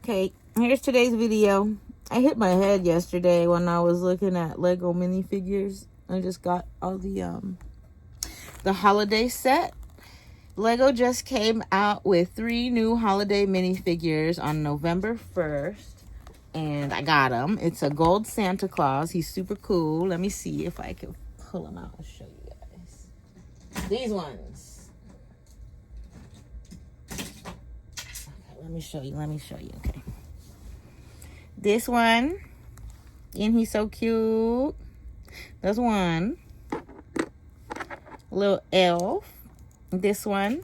Okay, here's today's video. I hit my head yesterday when I was looking at Lego minifigures. I just got all the holiday set. Lego just came out with 3 new holiday minifigures on November 1st. And I got him. It's a gold Santa Claus. He's super cool. Let me see if I can pull him out and show you guys. These ones. Okay, let me show you. Okay. This one. And he's so cute. That's one. Little elf. This one.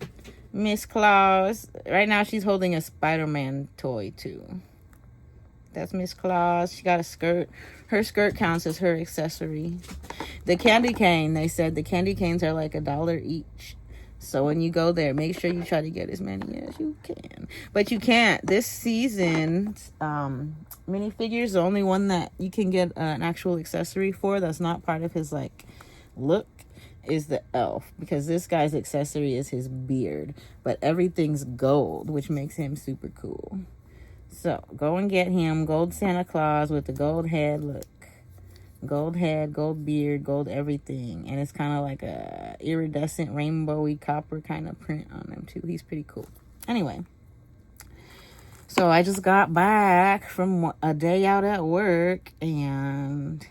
Miss Claus. Right now she's holding a Spider-Man toy too. That's Miss Claus. She got a skirt. Her skirt counts as her accessory. The candy cane, they said the candy canes are like $1 each. So when you go there, make sure you try to get as many as you can. But you can't. This season's minifigure is the only one that you can get an actual accessory for that's not part of his like look is the elf. Because this guy's accessory is his beard. But everything's gold, which makes him super cool. So, go and get him. Gold Santa Claus with the gold head. Look. Gold head, gold beard, gold everything. And it's kind of like a iridescent, rainbowy, copper kind of print on him, too. He's pretty cool. Anyway. So, I just got back from a day out at work. And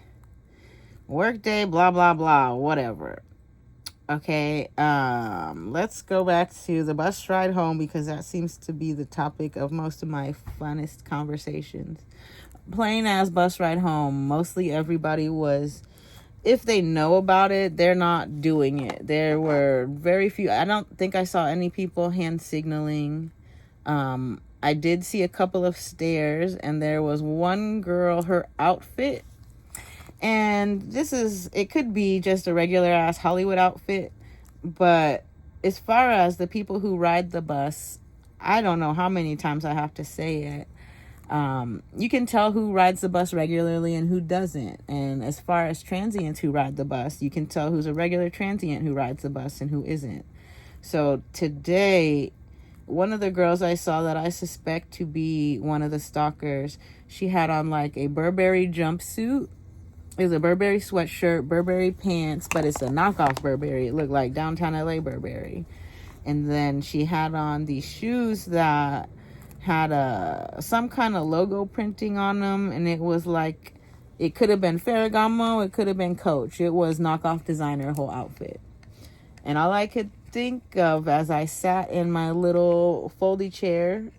work day, blah, blah, blah. Whatever. Okay, let's go back to the bus ride home because that seems to be the topic of most of my funnest conversations. Plain as bus ride home, mostly everybody was, if they know about it, they're not doing it. There were very few, I don't think I saw any people hand signaling. I did see a couple of stares, and there was one girl, her outfit, and it could be just a regular ass Hollywood outfit, but as far as the people who ride the bus, I don't know how many times I have to say it. You can tell who rides the bus regularly and who doesn't. And as far as transients who ride the bus, you can tell who's a regular transient who rides the bus and who isn't. So today, one of the girls I saw that I suspect to be one of the stalkers, she had on like a Burberry jumpsuit. It was a Burberry sweatshirt, Burberry pants, but it's a knockoff Burberry. It looked like downtown LA Burberry. And then she had on these shoes that had some kind of logo printing on them. And it was like, it could have been Ferragamo, it could have been Coach. It was knockoff designer whole outfit. And all I could think of as I sat in my little foldy chair,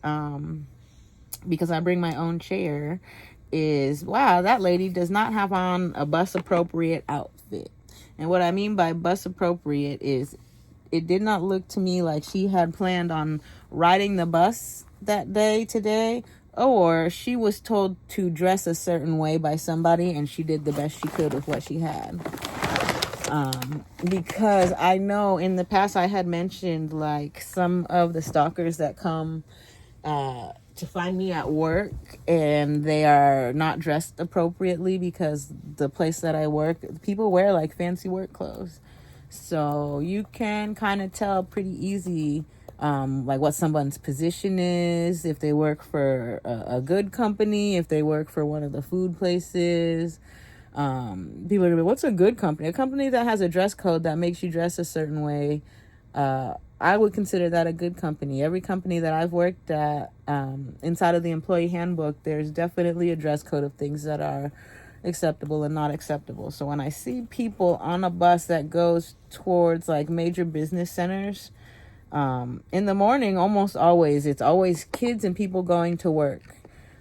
because I bring my own chair, is, wow, that lady does not have on a bus appropriate outfit. And what I mean by bus appropriate is it did not look to me like she had planned on riding the bus that day today, or she was told to dress a certain way by somebody and she did the best she could with what she had. Because I know in the past I had mentioned like some of the stalkers that come to find me at work and they are not dressed appropriately because the place that I work, people wear like fancy work clothes. So you can kind of tell pretty easy like what someone's position is, if they work for a good company, if they work for one of the food places. People are gonna be, what's a good company? A company that has a dress code that makes you dress a certain way. I would consider that a good company. Every company that I've worked at, inside of the employee handbook, there's definitely a dress code of things that are acceptable and not acceptable. So when I see people on a bus that goes towards like major business centers, in the morning, almost always, it's always kids and people going to work.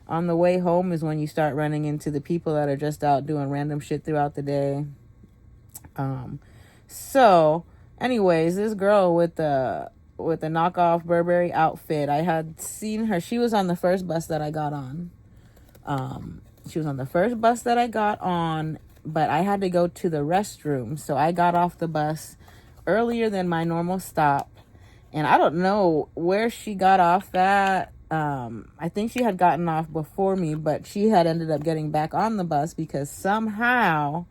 On the way home is when you start running into the people that are just out doing random shit throughout the day. So anyways, this girl with the knockoff Burberry outfit, I had seen her. She was on the first bus that I got on. She was on the first bus that I got on, but I had to go to the restroom. So I got off the bus earlier than my normal stop. And I don't know where she got off at. I think she had gotten off before me, but she had ended up getting back on the bus because somehow,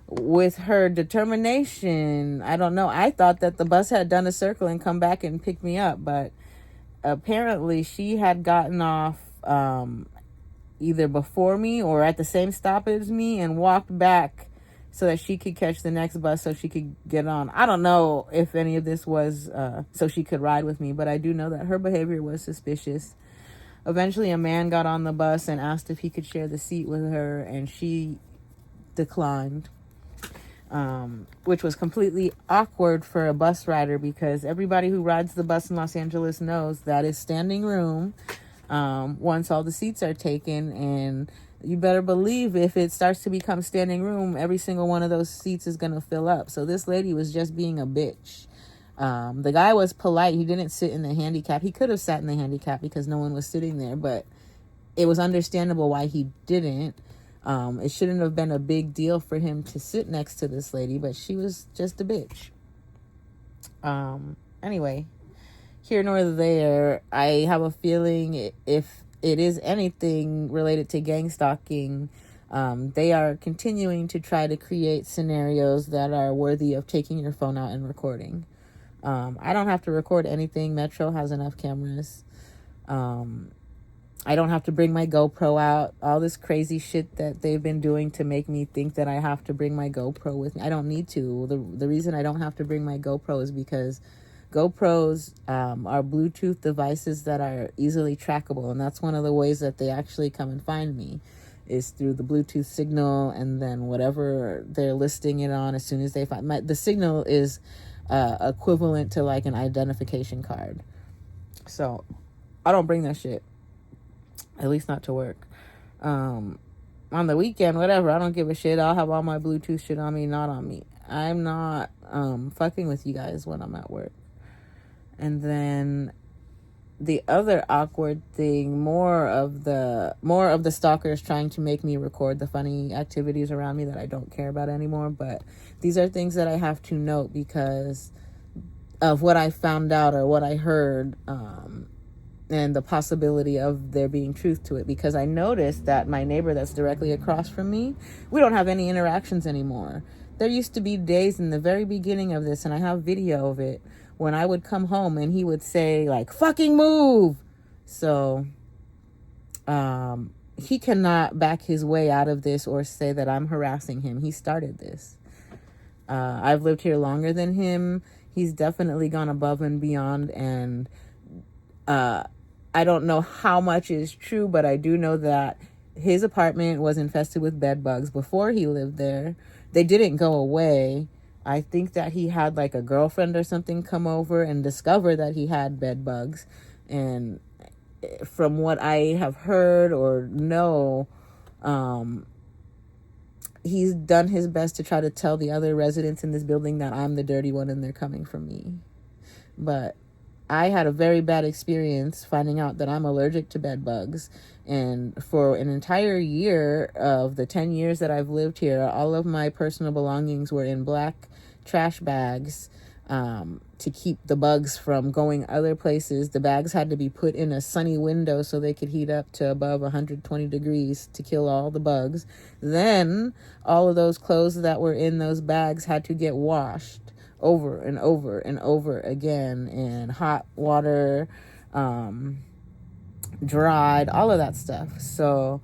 with her determination, I don't know, I thought that the bus had done a circle and come back and pick me up, but apparently she had gotten off either before me or at the same stop as me and walked back so that she could catch the next bus so she could get on. I don't know if any of this was so she could ride with me, but I do know that her behavior was suspicious. Eventually, a man got on the bus and asked if he could share the seat with her, and she declined, which was completely awkward for a bus rider because everybody who rides the bus in Los Angeles knows that is standing room once all the seats are taken, and you better believe if it starts to become standing room, every single one of those seats is going to fill up. So this lady was just being a bitch. The guy was polite. He didn't sit in the handicap. He could have sat in the handicap because no one was sitting there, but it was understandable why he didn't. It shouldn't have been a big deal for him to sit next to this lady, but she was just a bitch. Anyway, here nor there, I have a feeling if it is anything related to gang stalking, they are continuing to try to create scenarios that are worthy of taking your phone out and recording. I don't have to record anything. Metro has enough cameras. I don't have to bring my GoPro out. All this crazy shit that they've been doing to make me think that I have to bring my GoPro with me. I don't need to. The reason I don't have to bring my GoPro is because GoPros are Bluetooth devices that are easily trackable, and that's one of the ways that they actually come and find me is through the Bluetooth signal, and then whatever they're listing it on, as soon as they find the signal is equivalent to like an identification card. So I don't bring that shit, at least not to work. On the weekend, whatever, I don't give a shit. I'll have all my Bluetooth shit on me, not on me. I'm not fucking with you guys when I'm at work. And then the other awkward thing, more of the stalkers trying to make me record the funny activities around me that I don't care about anymore. But these are things that I have to note because of what I found out or what I heard, and the possibility of there being truth to it. Because I noticed that my neighbor that's directly across from me, we don't have any interactions anymore. There used to be days in the very beginning of this, and I have video of it, when I would come home and he would say like, fucking move. So he cannot back his way out of this or say that I'm harassing him. He started this. I've lived here longer than him. He's definitely gone above and beyond. And I don't know how much is true, but I do know that his apartment was infested with bed bugs before he lived there. They didn't go away. I think that he had like a girlfriend or something come over and discover that he had bed bugs. And from what I have heard or know, he's done his best to try to tell the other residents in this building that I'm the dirty one and they're coming for me. But I had a very bad experience finding out that I'm allergic to bed bugs. And for an entire year of the 10 years that I've lived here, all of my personal belongings were in black trash bags to keep the bugs from going other places. The bags had to be put in a sunny window so they could heat up to above 120 degrees to kill all the bugs. Then all of those clothes that were in those bags had to get washed over and over and over again in hot water, dried, all of that stuff. So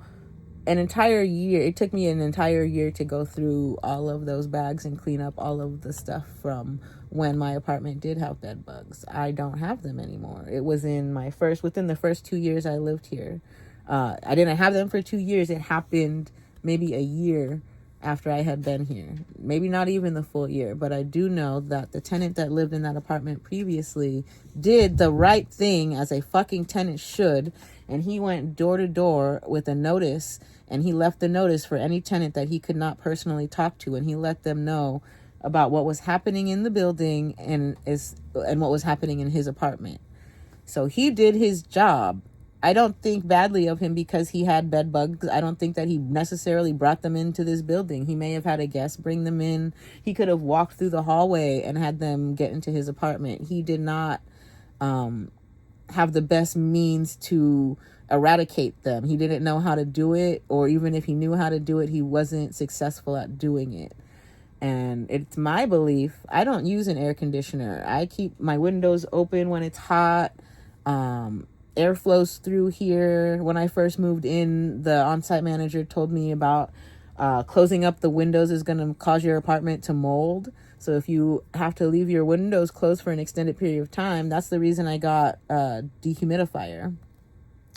it took me an entire year to go through all of those bags and clean up all of the stuff from when my apartment did have bed bugs. I don't have them anymore. It was within the first 2 years I lived here. I didn't have them for 2 years. It happened maybe a year after I had been here. Maybe not even the full year, but I do know that the tenant that lived in that apartment previously did the right thing as a fucking tenant should, and he went door to door with a notice, and he left the notice for any tenant that he could not personally talk to, and he let them know about what was happening in the building and what was happening in his apartment. So he did his job. I don't think badly of him because he had bed bugs. I don't think that he necessarily brought them into this building. He may have had a guest bring them in. He could have walked through the hallway and had them get into his apartment. He did not have the best means to eradicate them. He didn't know how to do it, or even if he knew how to do it, he wasn't successful at doing it. And it's my belief, I don't use an air conditioner. I keep my windows open when it's hot. air flows through here. When I first moved in, the on-site manager told me about closing up the windows is going to cause your apartment to mold. So if you have to leave your windows closed for an extended period of time, that's the reason I got a dehumidifier.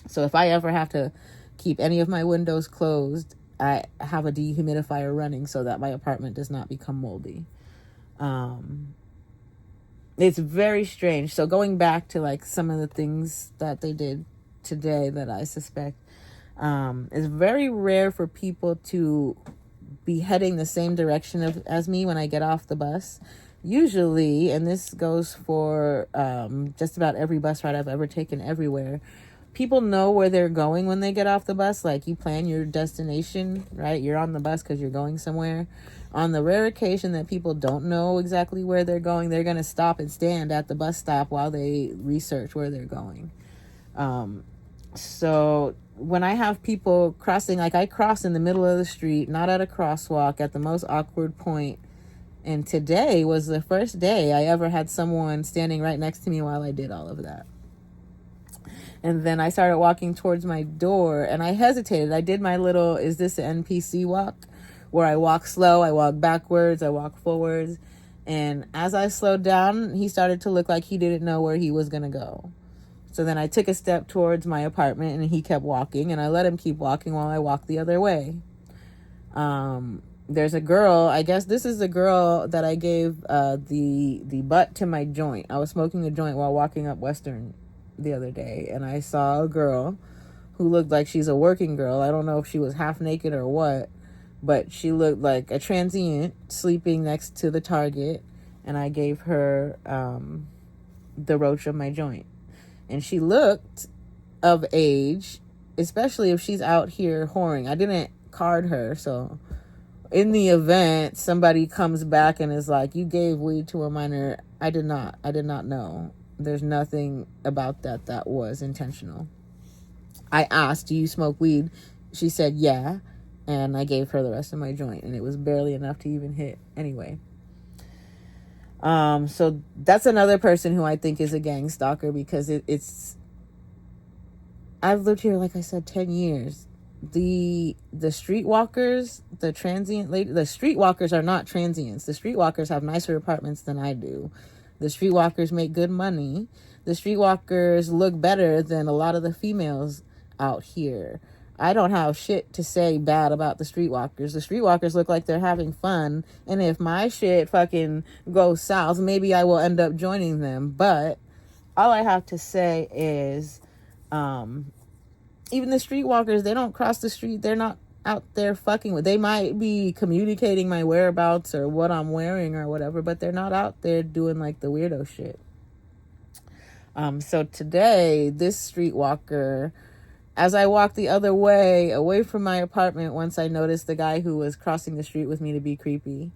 So if I ever have to keep any of my windows closed, I have a dehumidifier running so that my apartment does not become moldy. It's very strange. So going back to like some of the things that they did today that I suspect, it's very rare for people to be heading the same direction as me when I get off the bus. Usually, and this goes for just about every bus ride I've ever taken everywhere, people know where they're going when they get off the bus. Like, you plan your destination, right? You're on the bus because you're going somewhere. On the rare occasion that people don't know exactly where they're going, they're going to stop and stand at the bus stop while they research where they're going. So when I have people crossing, like I cross in the middle of the street, not at a crosswalk, at the most awkward point. And today was the first day I ever had someone standing right next to me while I did all of that. And then I started walking towards my door, and I hesitated. I did my little, is this an NPC walk? Where I walk slow, I walk backwards, I walk forwards. And as I slowed down, he started to look like he didn't know where he was going to go. So then I took a step towards my apartment, and he kept walking, and I let him keep walking while I walked the other way. There's a girl, I guess this is the girl that I gave the butt to my joint. I was smoking a joint while walking up Western the other day, and I saw a girl who looked like she's a working girl. I don't know if she was half naked or what, but she looked like a transient sleeping next to the Target, and I gave her the roach of my joint. And she looked of age, especially if she's out here whoring. I didn't card her, so in the event somebody comes back and is like, you gave weed to a minor, I did not know. There's nothing about that was intentional. I asked, do you smoke weed? She said, yeah. And I gave her the rest of my joint, and it was barely enough to even hit anyway. So that's another person who I think is a gang stalker, because it's I've lived here, like I said, 10 years. The streetwalkers, the transient lady, the streetwalkers are not transients. The streetwalkers have nicer apartments than I do. The streetwalkers make good money. The streetwalkers look better than a lot of the females out here. I don't have shit to say bad about the streetwalkers. The streetwalkers look like they're having fun. And if my shit fucking goes south, maybe I will end up joining them. But all I have to say is, even the streetwalkers, they don't cross the street. They're not out there fucking with. They might be communicating my whereabouts or what I'm wearing or whatever, but they're not out there doing like the weirdo shit. So today, this streetwalker, as I walked the other way, away from my apartment, once I noticed the guy who was crossing the street with me to be creepy,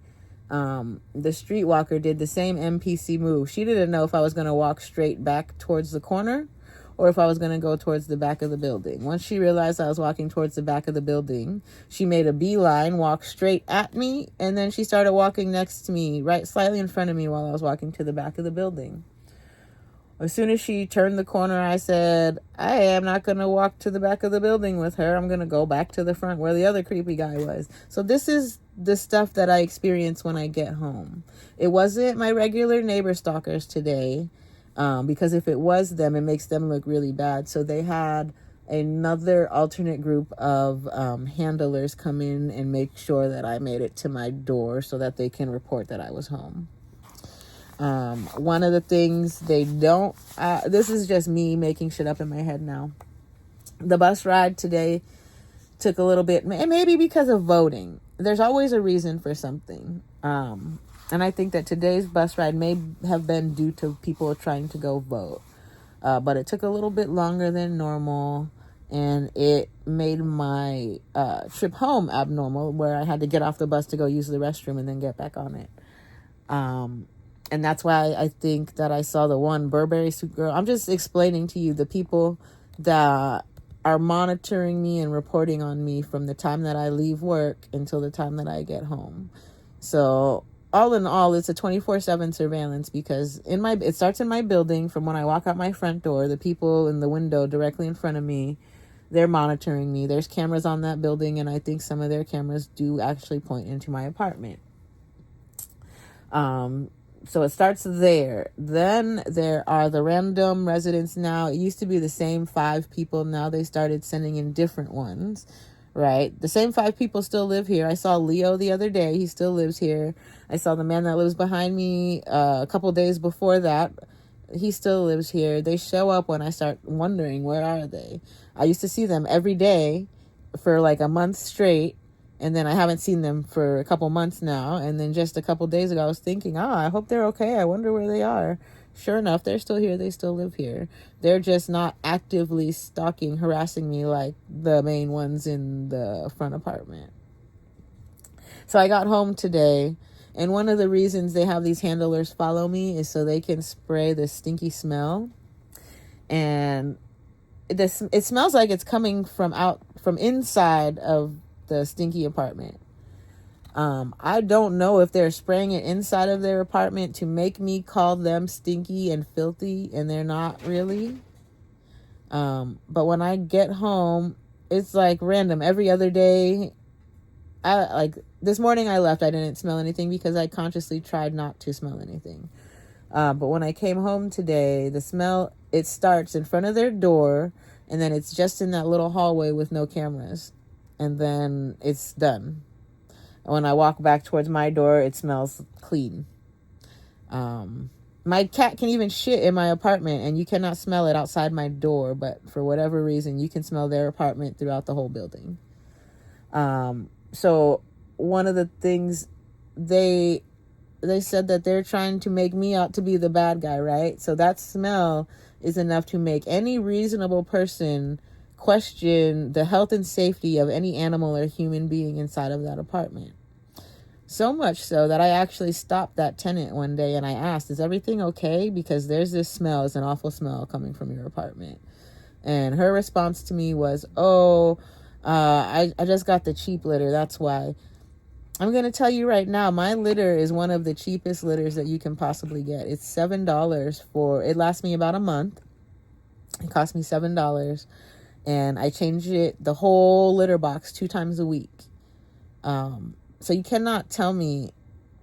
the streetwalker did the same NPC move. She didn't know if I was going to walk straight back towards the corner or if I was going to go towards the back of the building. Once she realized I was walking towards the back of the building, she made a beeline, walked straight at me, and then she started walking next to me, right slightly in front of me while I was walking to the back of the building. As soon as she turned the corner, I said, I am not going to walk to the back of the building with her. I'm going to go back to the front where the other creepy guy was. So this is the stuff that I experience when I get home. It wasn't my regular neighbor stalkers today, because if it was them, it makes them look really bad. So they had another alternate group of handlers come in and make sure that I made it to my door so that they can report that I was home. One of the things they don't, this is just me making shit up in my head now. The bus ride today took a little bit, maybe because of voting. There's always a reason for something. And I think that today's bus ride may have been due to people trying to go vote. But it took a little bit longer than normal, and it made my trip home abnormal, where I had to get off the bus to go use the restroom and then get back on it. And that's why I think that I saw the one Burberry suit girl. I'm just explaining to you the people that are monitoring me and reporting on me from the time that I leave work until the time that I get home. So all in all, it's a 24/7 surveillance, because it starts in my building. From when I walk out my front door, the people in the window directly in front of me, they're monitoring me. There's cameras on that building, and I think some of their cameras do actually point into my apartment. So it starts there. Then there are the random residents now. It used to be the same 5 people. Now they started sending in different ones, right? The same 5 people still live here. I saw Leo the other day. He still lives here. I saw the man that lives behind me a couple days before that. He still lives here. They show up when I start wondering, where are they? I used to see them every day for like a month straight. And then I haven't seen them for a couple months now. And then just a couple days ago, I was thinking, I hope they're okay. I wonder where they are. Sure enough, they're still here. They still live here. They're just not actively stalking, harassing me like the main ones in the front apartment. So I got home today, and one of the reasons they have these handlers follow me is so they can spray the stinky smell. And it smells like it's coming from inside of the stinky apartment. I don't know if they're spraying it inside of their apartment to make me call them stinky and filthy, and they're not really. But when I get home, it's like random. Every other day, this morning I left, I didn't smell anything because I consciously tried not to smell anything. But when I came home today, the smell, it starts in front of their door, and then it's just in that little hallway with no cameras. And then it's done. And when I walk back towards my door, it smells clean. My cat can even shit in my apartment, and you cannot smell it outside my door. But for whatever reason, you can smell their apartment throughout the whole building. So one of the things they said that they're trying to make me out to be the bad guy, right? So that smell is enough to make any reasonable person question the health and safety of any animal or human being inside of that apartment. So much so that I actually stopped that tenant one day and I asked, is everything okay? Because there's this smell, it's an awful smell coming from your apartment. And her response to me was, I just got the cheap litter, that's why. I'm going to tell you right now, my litter is one of the cheapest litters that you can possibly get. It's $7 it lasts me about a month. It cost me $7. And I change the whole litter box 2 times a week. So you cannot tell me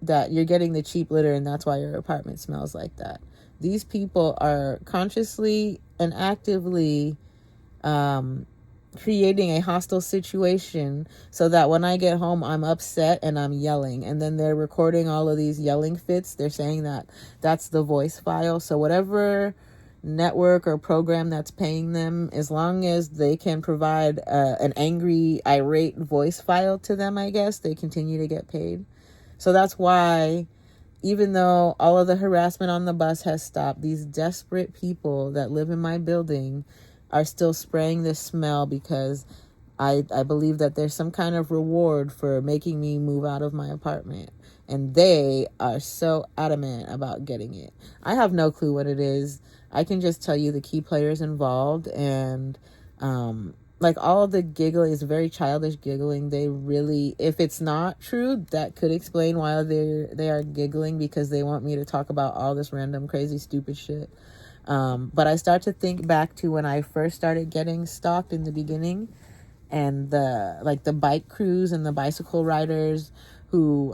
that you're getting the cheap litter and that's why your apartment smells like that. These people are consciously and actively creating a hostile situation so that when I get home, I'm upset and I'm yelling. And then they're recording all of these yelling fits. They're saying that that's the voice file. So whatever network or program that's paying them, as long as they can provide an angry, irate voice file to them, I guess, they continue to get paid. So that's why, even though all of the harassment on the bus has stopped, these desperate people that live in my building are still spraying this smell because I believe that there's some kind of reward for making me move out of my apartment. And they are so adamant about getting it. I have no clue what it is. I can just tell you the key players involved, and all of the giggling is very childish giggling. They really, if it's not true, that could explain why they are giggling, because they want me to talk about all this random, crazy, stupid shit. But I start to think back to when I first started getting stalked in the beginning, and the bike crews and the bicycle riders who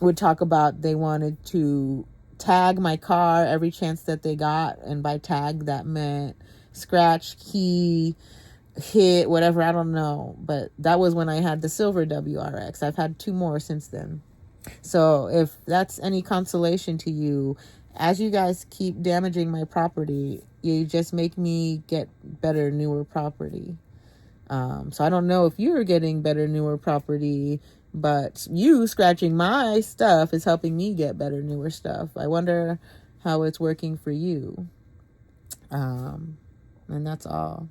would talk about they wanted to tag my car every chance that they got. And by tag, that meant scratch, key, hit, whatever, I don't know. But that was when I had the silver WRX. I've had 2 more since then. So if that's any consolation to you, as you guys keep damaging my property, you just make me get better, newer property. So I don't know if you're getting better, newer property, but you scratching my stuff is helping me get better, newer stuff. I wonder how it's working for you. And that's all.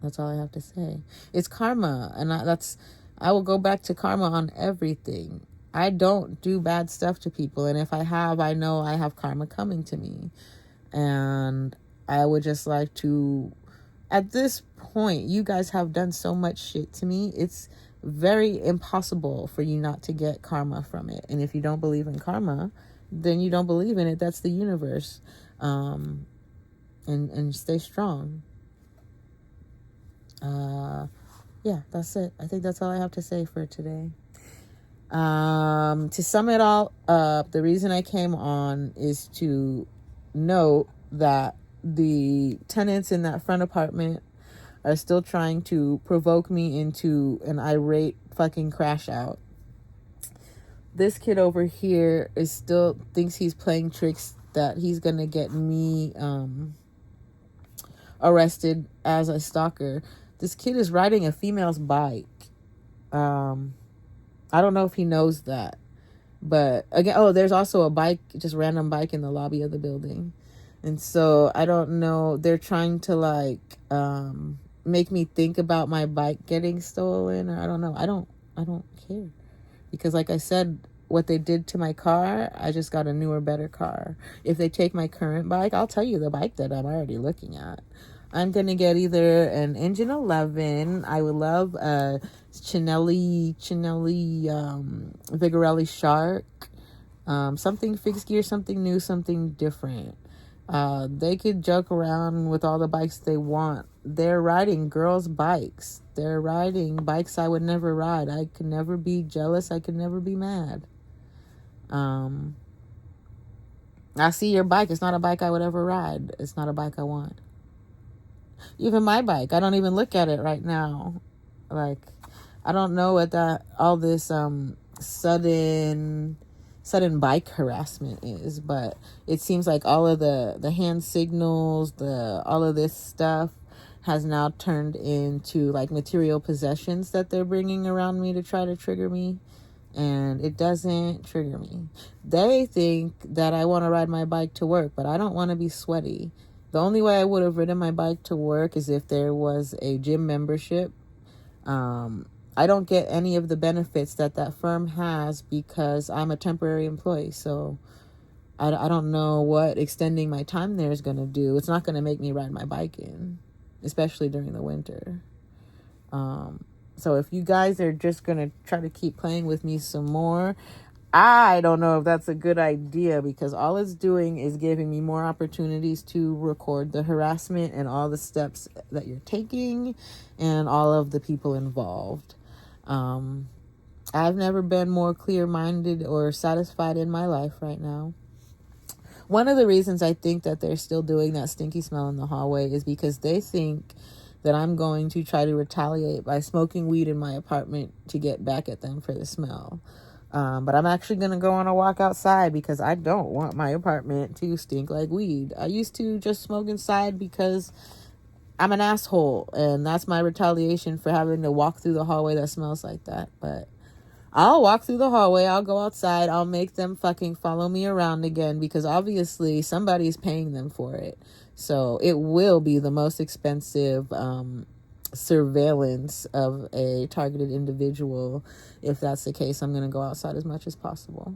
That's all I have to say. It's karma. And I will go back to karma on everything. I don't do bad stuff to people. And if I have, I know I have karma coming to me. And I would just like to, at this point, you guys have done so much shit to me. It's very impossible for you not to get karma from it. And if you don't believe in karma, then you don't believe in it. That's the universe. And stay strong. Yeah, that's it. I think that's all I have to say for today. To sum it all up, the reason I came on is to note that the tenants in that front apartment are still trying to provoke me into an irate fucking crash out. This kid over here is still thinks he's playing tricks, that he's gonna get me arrested as a stalker. This kid is riding a female's bike. I don't know if he knows that. But again, there's also a bike, just random bike in the lobby of the building. And so I don't know. They're trying to like make me think about my bike getting stolen, or I don't know. I don't care. Because like I said, what they did to my car, I just got a newer, better car. If they take my current bike, I'll tell you the bike that I'm already looking at. I'm going to get either an Engine 11. I would love a Chinelli Vigorelli Shark. Something fixed gear, something new, something different. They could joke around with all the bikes they want. They're riding girls' bikes. They're riding bikes I would never ride. I could never be jealous. I could never be mad. I see your bike. It's not a bike I would ever ride. It's not a bike I want. Even my bike, I don't even look at it right now. Like, I don't know what all this sudden bike harassment is, but it seems like all of the hand signals, all of this stuff has now turned into like material possessions that they're bringing around me to try to trigger me, and it doesn't trigger me. They think that I want to ride my bike to work, but I don't want to be sweaty. The only way I would have ridden my bike to work is if there was a gym membership. I don't get any of the benefits that firm has because I'm a temporary employee. So I don't know what extending my time there is going to do. It's not going to make me ride my bike in, especially during the winter. So if you guys are just going to try to keep playing with me some more, I don't know if that's a good idea, because all it's doing is giving me more opportunities to record the harassment and all the steps that you're taking and all of the people involved. I've never been more clear-minded or satisfied in my life right now. One of the reasons I think that they're still doing that stinky smell in the hallway is because they think that I'm going to try to retaliate by smoking weed in my apartment to get back at them for the smell. But I'm actually going to go on a walk outside because I don't want my apartment to stink like weed. I used to just smoke inside because I'm an asshole, and that's my retaliation for having to walk through the hallway that smells like that. But I'll walk through the hallway, I'll go outside, I'll make them fucking follow me around again, because obviously somebody's paying them for it. So it will be the most expensive surveillance of a targeted individual. If that's the case, I'm going to go outside as much as possible.